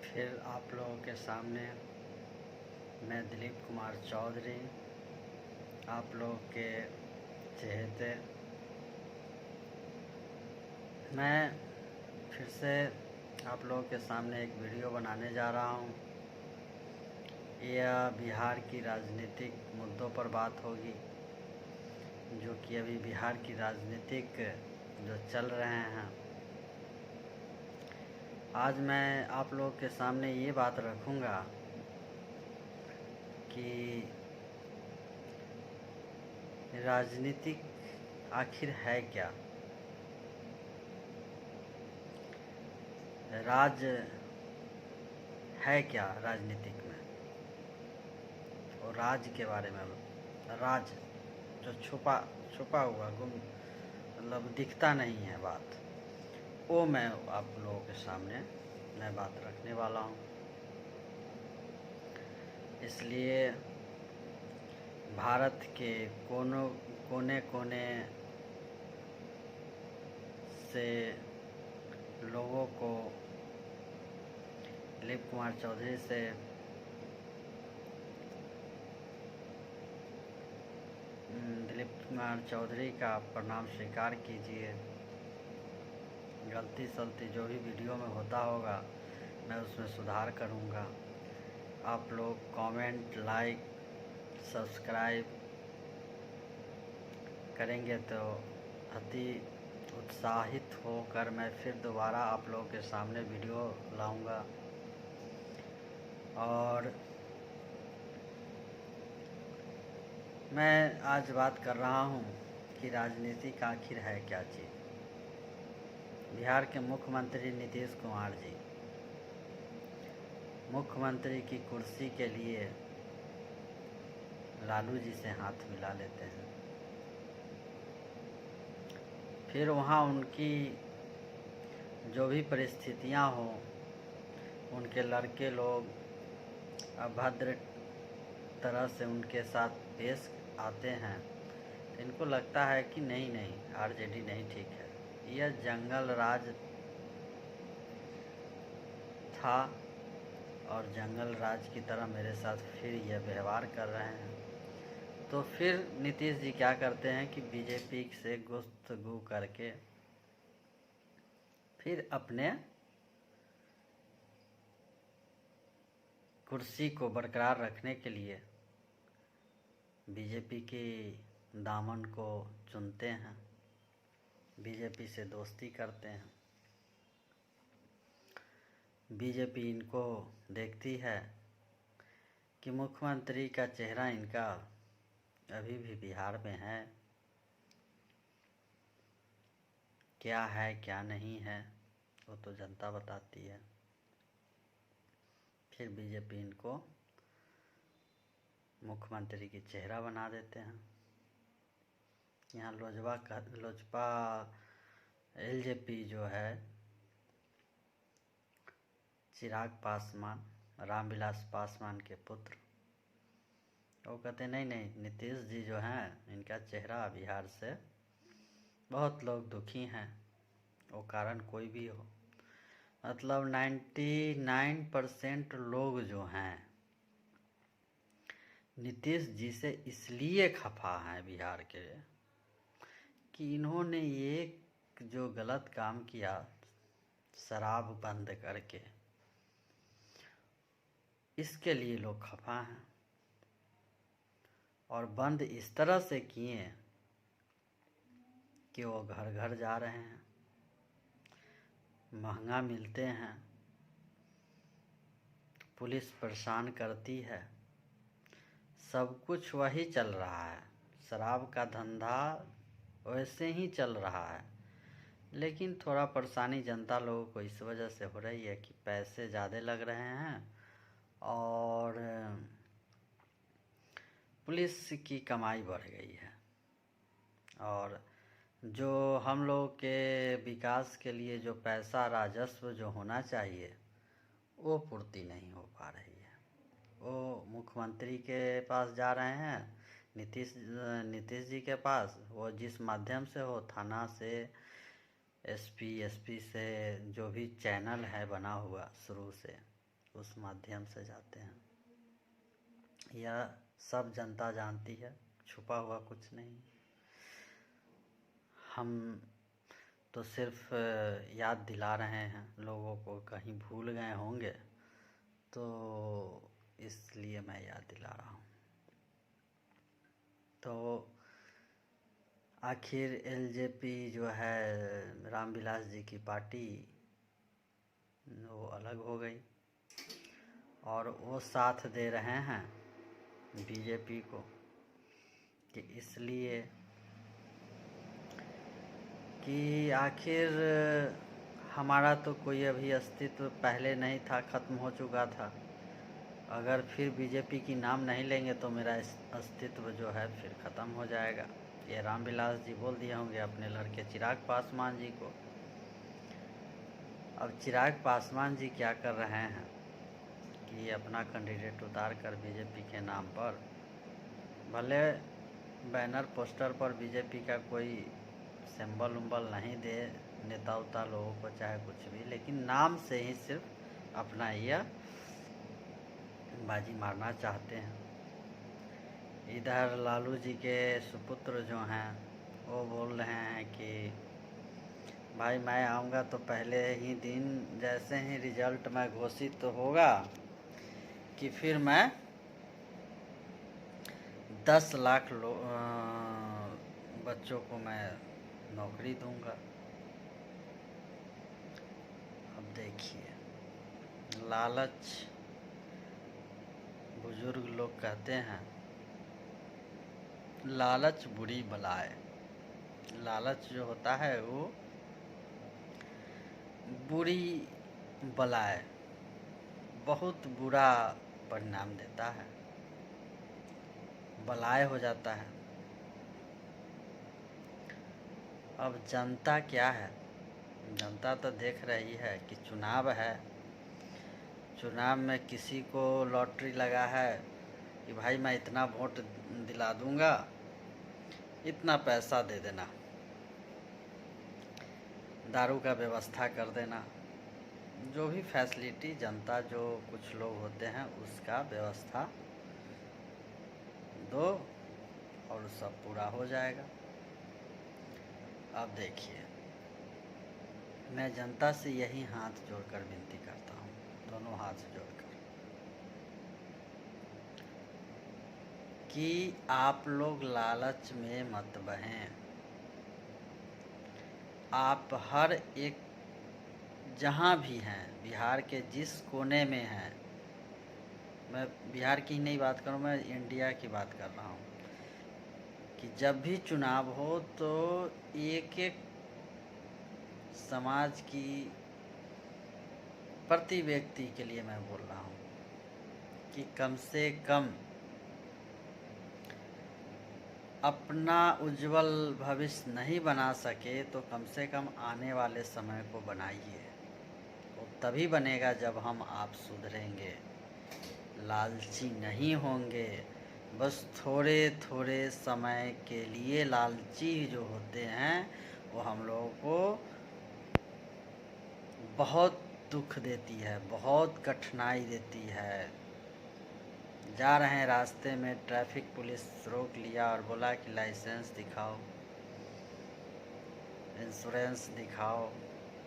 फिर आप लोगों के सामने मैं दिलीप कुमार चौधरी, आप लोगों के चहेते, मैं फिर से आप लोगों के सामने एक वीडियो बनाने जा रहा हूँ। यह बिहार की राजनीतिक मुद्दों पर बात होगी, जो कि अभी बिहार की राजनीतिक जो चल रहे हैं। आज मैं आप लोगों के सामने ये बात रखूँगा कि राजनीतिक आखिर है क्या, राज है क्या राजनीतिक में, और राज के बारे में, राज जो छुपा हुआ मतलब दिखता नहीं है बात, वो मैं आप लोगों के सामने मैं बात रखने वाला हूँ। इसलिए भारत के कोने कोने से लोगों को दिलीप कुमार चौधरी से दिलीप कुमार चौधरी का प्रणाम स्वीकार कीजिए। गलती सलती जो भी वीडियो में होता होगा मैं उसमें सुधार करूँगा। आप लोग कमेंट, लाइक, सब्सक्राइब करेंगे तो अति उत्साहित होकर मैं फिर दोबारा आप लोगों के सामने वीडियो लाऊंगा। और मैं आज बात कर रहा हूं कि राजनीति का आखिर है क्या चीज़। बिहार के मुख्यमंत्री नीतीश कुमार जी मुख्यमंत्री की कुर्सी के लिए लालू जी से हाथ मिला लेते हैं, फिर वहाँ उनकी जो भी परिस्थितियाँ हो, उनके लड़के लोग अभद्र तरह से उनके साथ पेश आते हैं, तो इनको लगता है कि नहीं आरजेडी नहीं ठीक है, यह जंगल राज था और जंगल राज की तरह मेरे साथ फिर यह व्यवहार कर रहे हैं। तो फिर नीतीश जी क्या करते हैं कि बीजेपी से गुफ्तगू करके फिर अपने कुर्सी को बरकरार रखने के लिए बीजेपी के दामन को चुनते हैं, बीजेपी से दोस्ती करते हैं। बीजेपी इनको देखती है कि मुख्यमंत्री का चेहरा इनका अभी भी बिहार में है, क्या है क्या नहीं है वो तो जनता बताती है। फिर बीजेपी इनको मुख्यमंत्री की चेहरा बना देते हैं। यहाँ लोजपा एलजेपी जो है, चिराग पासवान, रामविलास पासवान के पुत्र, वो कहते नहीं नीतीश जी जो हैं इनका चेहरा बिहार से बहुत लोग दुखी हैं, वो कारण कोई भी हो, मतलब 99% लोग जो हैं नीतीश जी से इसलिए खफा हैं बिहार के कि इन्होंने एक जो गलत काम किया शराब बंद करके, इसके लिए लोग खफा हैं। और बंद इस तरह से किए कि वो घर घर जा रहे हैं, महंगा मिलते हैं, पुलिस परेशान करती है, सब कुछ वही चल रहा है, शराब का धंधा वैसे ही चल रहा है। लेकिन थोड़ा परेशानी जनता लोगों को इस वजह से हो रही है कि पैसे ज़्यादा लग रहे हैं और पुलिस की कमाई बढ़ गई है, और जो हम लोग के विकास के लिए जो पैसा राजस्व जो होना चाहिए वो पूर्ति नहीं हो पा रही है। वो मुख्यमंत्री के पास जा रहे हैं, नीतीश जी के पास, वो जिस माध्यम से हो, थाना से, एसपी से, जो भी चैनल है बना हुआ शुरू से, उस माध्यम से जाते हैं। यह सब जनता जानती है, छुपा हुआ कुछ नहीं। हम तो सिर्फ याद दिला रहे हैं लोगों को, कहीं भूल गए होंगे तो इसलिए मैं याद दिला रहा हूँ। तो आखिर एलजेपी जो है रामविलास जी की पार्टी, वो अलग हो गई और वो साथ दे रहे हैं बीजेपी को, कि इसलिए कि आखिर हमारा तो कोई अभी अस्तित्व पहले नहीं था, ख़त्म हो चुका था। अगर फिर बीजेपी की नाम नहीं लेंगे तो मेरा अस्तित्व जो है फिर ख़त्म हो जाएगा। ये रामविलास जी बोल दिए होंगे अपने लड़के चिराग पासवान जी को। अब चिराग पासवान जी क्या कर रहे हैं कि अपना कैंडिडेट उतार कर बीजेपी के नाम पर, भले बैनर पोस्टर पर बीजेपी का कोई सिंबल उम्बल नहीं दे नेता उता लोगों को, चाहे कुछ भी, लेकिन नाम से ही सिर्फ अपना यह बाजी मारना चाहते हैं। इधर लालू जी के सुपुत्र जो हैं वो बोल रहे हैं कि भाई मैं आऊँगा तो पहले ही दिन जैसे ही रिजल्ट में घोषित तो होगा कि फिर मैं 10 लाख बच्चों को मैं नौकरी दूंगा। अब देखिए, लालच, बुजुर्ग लोग कहते हैं लालच बुरी बलाए। लालच जो होता है वो बुरी बलाए, बहुत बुरा परिणाम देता है, बलाए हो जाता है। अब जनता क्या है, जनता तो देख रही है कि चुनाव है, चुनाव में किसी को लॉटरी लगा है कि भाई मैं इतना वोट दिला दूंगा, इतना पैसा दे देना, दारू का व्यवस्था कर देना, जो भी फैसिलिटी जनता, जो कुछ लोग होते हैं उसका व्यवस्था दो और सब पूरा हो जाएगा। अब देखिए, मैं जनता से यही हाथ जोड़कर विनती करता हूँ, दोनों हाथ जोड़कर, कि आप लोग लालच में मत बहें। आप हर एक, जहाँ भी हैं, बिहार के जिस कोने में हैं, मैं बिहार की नहीं बात करूँ, मैं इंडिया की बात कर रहा हूँ, कि जब भी चुनाव हो तो एक एक समाज की प्रति व्यक्ति के लिए मैं बोल रहा हूँ कि कम से कम अपना उज्जवल भविष्य नहीं बना सके तो कम से कम आने वाले समय को बनाइए। वो तभी बनेगा जब हम आप सुधरेंगे, लालची नहीं होंगे। बस थोड़े थोड़े समय के लिए लालची जो होते हैं वो हम लोगों को बहुत दुख देती है, बहुत कठिनाई देती है। जा रहे हैं रास्ते में, ट्रैफिक पुलिस रोक लिया और बोला कि लाइसेंस दिखाओ, इंश्योरेंस दिखाओ,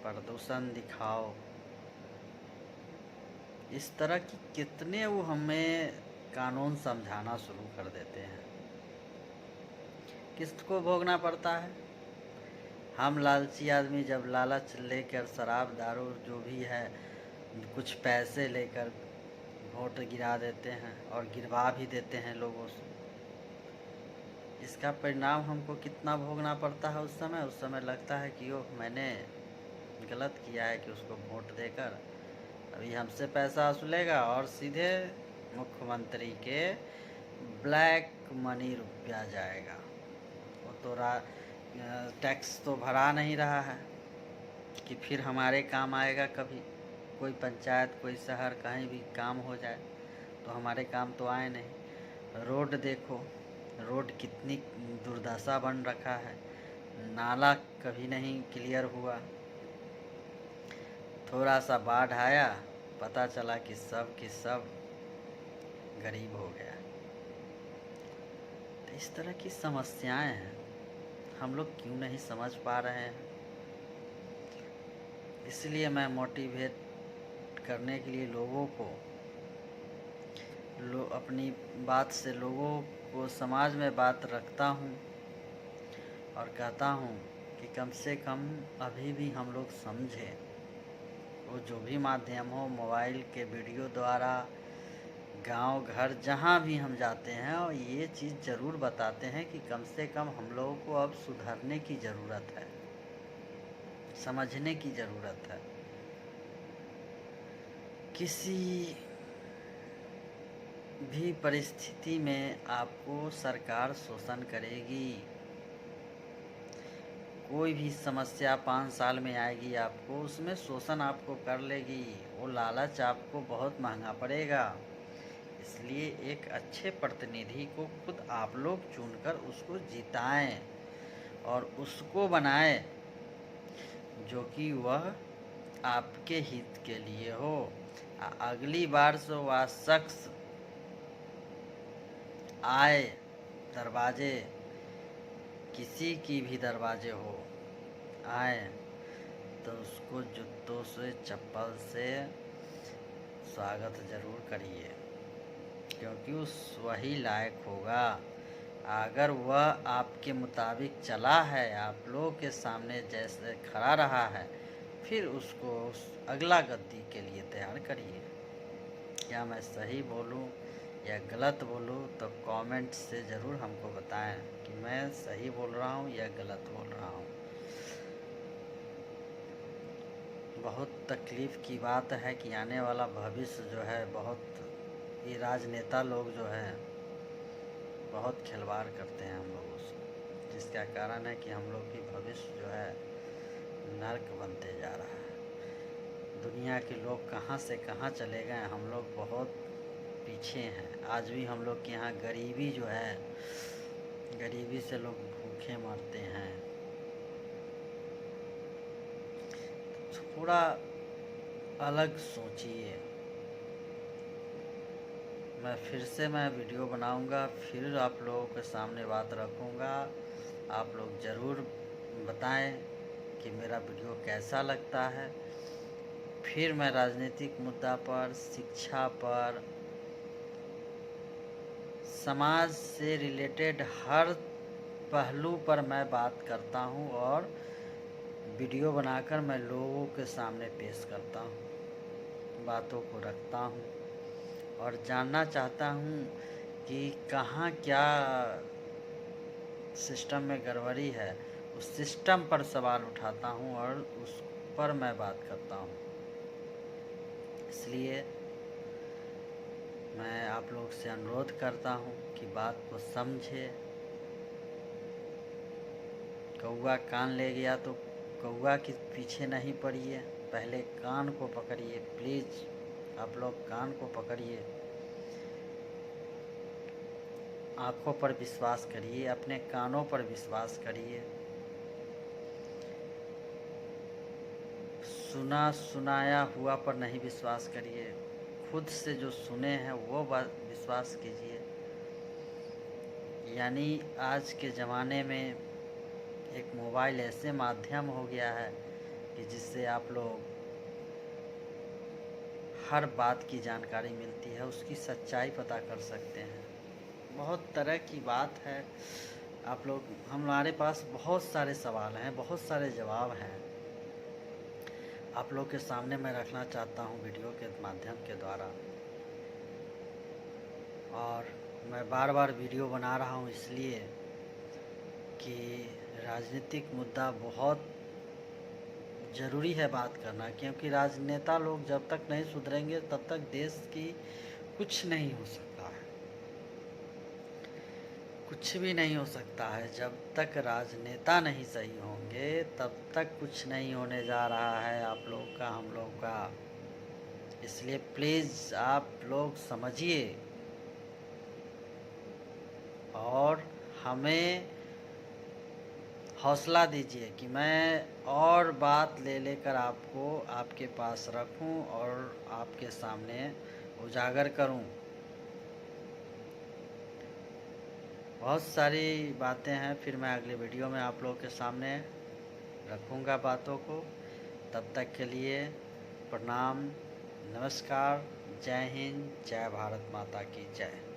प्रदूषण दिखाओ। इस तरह की कितने वो हमें कानून समझाना शुरू कर देते हैं। किसको भोगना पड़ता है? हम लालची आदमी जब लालच लेकर शराब दारू जो भी है कुछ पैसे लेकर वोट गिरा देते हैं और गिरवा भी देते हैं लोगों से, इसका परिणाम हमको कितना भोगना पड़ता है। उस समय लगता है कि ओह मैंने गलत किया है कि उसको वोट देकर अभी हमसे पैसा वसूलेगा और सीधे मुख्यमंत्री के ब्लैक मनी रुपया जाएगा। वो तो टैक्स तो भरा नहीं रहा है कि फिर हमारे काम आएगा कभी। कोई पंचायत, कोई शहर, कहीं भी काम हो जाए तो हमारे काम तो आए नहीं। रोड देखो, रोड कितनी दुर्दशा बन रखा है, नाला कभी नहीं क्लियर हुआ। थोड़ा सा बाढ़ आया पता चला कि सब गरीब हो गया। तो इस तरह की समस्याएं हैं, हम लोग क्यों नहीं समझ पा रहे हैं। इसलिए मैं मोटिवेट करने के लिए लोगों को अपनी बात से लोगों को समाज में बात रखता हूँ और कहता हूँ कि कम से कम अभी भी हम लोग समझें। वो जो भी माध्यम हो, मोबाइल के वीडियो द्वारा, गांव घर जहाँ भी हम जाते हैं, और ये चीज़ ज़रूर बताते हैं कि कम से कम हम लोगों को अब सुधरने की ज़रूरत है, समझने की ज़रूरत है। किसी भी परिस्थिति में आपको सरकार शोषण करेगी। कोई भी समस्या 5 साल में आएगी आपको, उसमें शोषण आपको कर लेगी। वो लालच आपको बहुत महंगा पड़ेगा। इसलिए एक अच्छे प्रतिनिधि को खुद आप लोग चुनकर उसको जिताएं और उसको बनाएं जो कि वह आपके हित के लिए हो। अगली बार से वह शख्स आए दरवाजे, किसी की भी दरवाजे हो आए, तो उसको जूतों से चप्पल से स्वागत ज़रूर करिए, क्योंकि उस वही लायक होगा। अगर वह आपके मुताबिक चला है, आप लोगों के सामने जैसे खड़ा रहा है, फिर उसको अगला गद्दी के लिए तैयार करिए। क्या मैं सही बोलूं या गलत बोलूं, तो कमेंट से ज़रूर हमको बताएं कि मैं सही बोल रहा हूं या गलत बोल रहा हूं। बहुत तकलीफ़ की बात है कि आने वाला भविष्य जो है, बहुत ये राजनेता लोग जो हैं बहुत खिलवाड़ करते हैं हम लोगों से, जिसका कारण है कि हम लोग की भविष्य जो है नर्क बनते जा रहा है। दुनिया के लोग कहाँ से कहाँ चले गए, हम लोग बहुत पीछे हैं। आज भी हम लोग के यहाँ गरीबी जो है, गरीबी से लोग भूखे मरते हैं। थोड़ा अलग सोचिए। मैं वीडियो बनाऊंगा, फिर आप लोगों के सामने बात रखूंगा। आप लोग ज़रूर बताएं कि मेरा वीडियो कैसा लगता है। फिर मैं राजनीतिक मुद्दा पर, शिक्षा पर, समाज से रिलेटेड हर पहलू पर मैं बात करता हूं और वीडियो बनाकर मैं लोगों के सामने पेश करता हूं, बातों को रखता हूं और जानना चाहता हूं कि कहाँ क्या सिस्टम में गड़बड़ी है। उस सिस्टम पर सवाल उठाता हूं और उस पर मैं बात करता हूं। इसलिए मैं आप लोग से अनुरोध करता हूं कि बात को समझे। कौवा कान ले गया तो कौवा के पीछे नहीं पड़िए, पहले कान को पकड़िए। प्लीज़ आप लोग कान को पकड़िए, आँखों पर विश्वास करिए, अपने कानों पर विश्वास करिए। सुना सुनाया हुआ पर नहीं विश्वास करिए, खुद से जो सुने हैं वो बात विश्वास कीजिए। यानी आज के ज़माने में एक मोबाइल ऐसे माध्यम हो गया है कि जिससे आप लोग हर बात की जानकारी मिलती है, उसकी सच्चाई पता कर सकते हैं। बहुत तरह की बात है। आप लोग, हमारे पास बहुत सारे सवाल हैं, बहुत सारे जवाब हैं, आप लोग के सामने मैं रखना चाहता हूं वीडियो के माध्यम के द्वारा। और मैं बार बार वीडियो बना रहा हूं इसलिए कि राजनीतिक मुद्दा बहुत ज़रूरी है बात करना, क्योंकि राजनेता लोग जब तक नहीं सुधरेंगे तब तक देश की कुछ नहीं हो सकता है, कुछ भी नहीं हो सकता है। जब तक राजनेता नहीं सही होंगे तब तक कुछ नहीं होने जा रहा है आप लोग का, हम लोग का। इसलिए प्लीज़ आप लोग समझिए और हमें हौसला दीजिए कि मैं और बात ले लेकर आपको आपके पास रखूं और आपके सामने उजागर करूं। बहुत सारी बातें हैं, फिर मैं अगले वीडियो में आप लोगों के सामने रखूंगा बातों को। तब तक के लिए प्रणाम, नमस्कार, जय हिंद, जय भारत माता की जय।